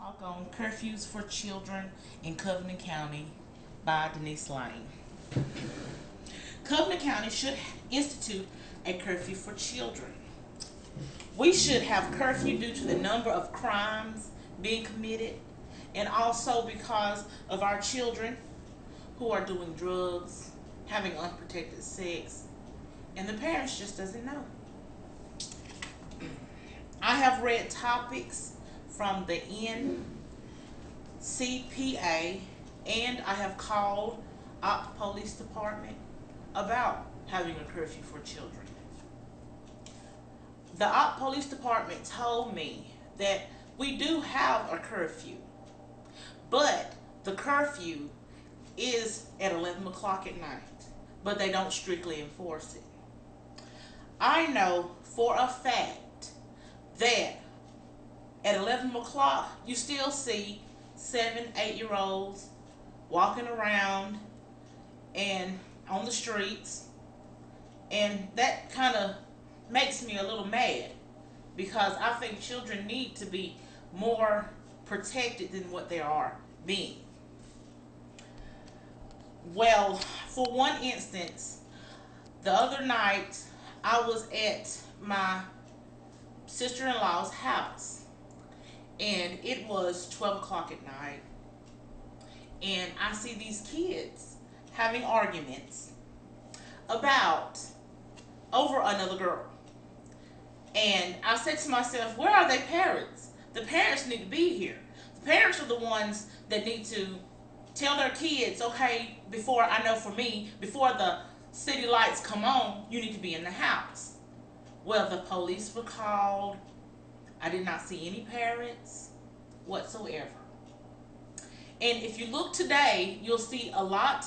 Talk on curfews for children in Covenant County by Denise Lane. Covenant County should institute a curfew for children. We should have curfew due to the number of crimes being committed and also because of our children who are doing drugs, having unprotected sex, and the parents just doesn't know. I have read topics from the NCPA, and I have called up the police department about having a curfew for children. The op police department told me that we do have a curfew, but the curfew is at 11 o'clock at night, but they don't strictly enforce it. I know for a fact that at 11 o'clock you still see 7, 8-year-olds walking around and on the streets, and that kind of makes me a little mad because I think children need to be more protected than what they are being. Well, for one instance, the other night I was at my sister-in-law's house, and it was 12 o'clock at night, and I see these kids having arguments over another girl. And I said to myself, where are their parents? The parents need to be here. The parents are the ones that need to tell their kids, okay, before the city lights come on, you need to be in the house. Well, the police were called. I did not see any parents whatsoever. And if you look today, you'll see a lot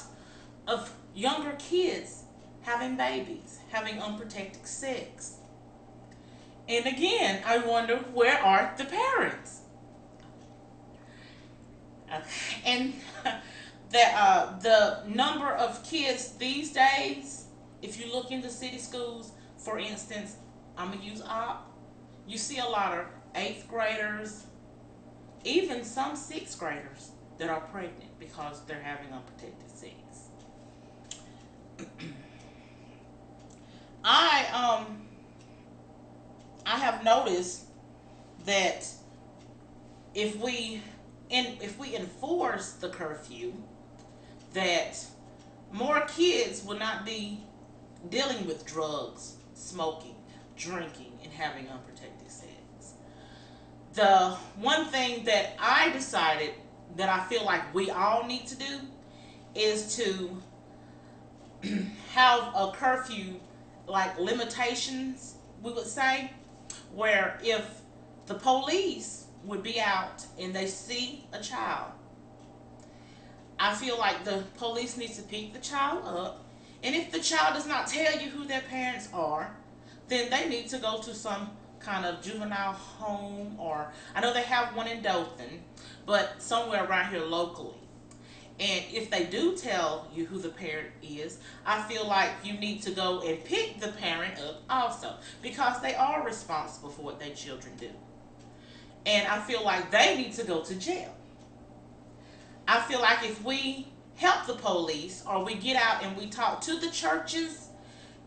of younger kids having babies, having unprotected sex. And again, I wonder, where are the parents? And the number of kids these days, if you look into city schools, for instance, I'm going to use OP, you see a lot of 8th graders, even some 6th graders that are pregnant because they're having unprotected sex. I have noticed that if we enforce the curfew, that more kids will not be dealing with drugs, smoking, drinking, and having unprotected sex. The one thing that I decided that I feel like we all need to do is to have a curfew, like limitations, we would say, where if the police would be out and they see a child, I feel like the police needs to pick the child up, and if the child does not tell you who their parents are, then they need to go to some kind of juvenile home, or I know they have one in Dothan, but somewhere around here locally. And if they do tell you who the parent is, I feel like you need to go and pick the parent up also, because they are responsible for what their children do. And I feel like they need to go to jail. I feel like if we help the police, or we get out and we talk to the churches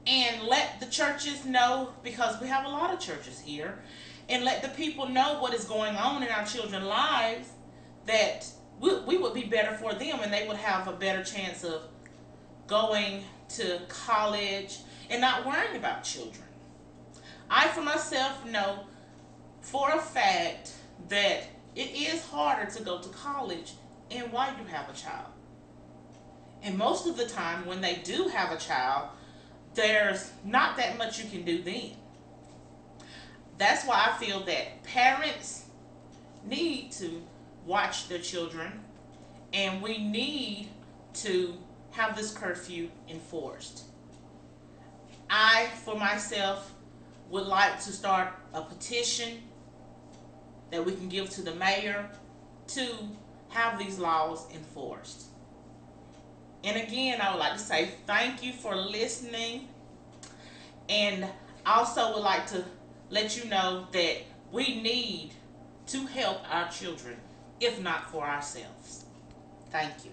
and let the churches know, because we have a lot of churches here, and let the people know what is going on in our children's lives, that we would be better for them, and they would have a better chance of going to college and not worrying about children. I, for myself, know for a fact that it is harder to go to college and while you have a child. And most of the time when they do have a child, there's not that much you can do then. That's why I feel that parents need to watch their children, and we need to have this curfew enforced. I, for myself, would like to start a petition that we can give to the mayor to have these laws enforced. And again, I would like to say thank you for listening, and also would like to let you know that we need to help our children if not for ourselves. Thank you.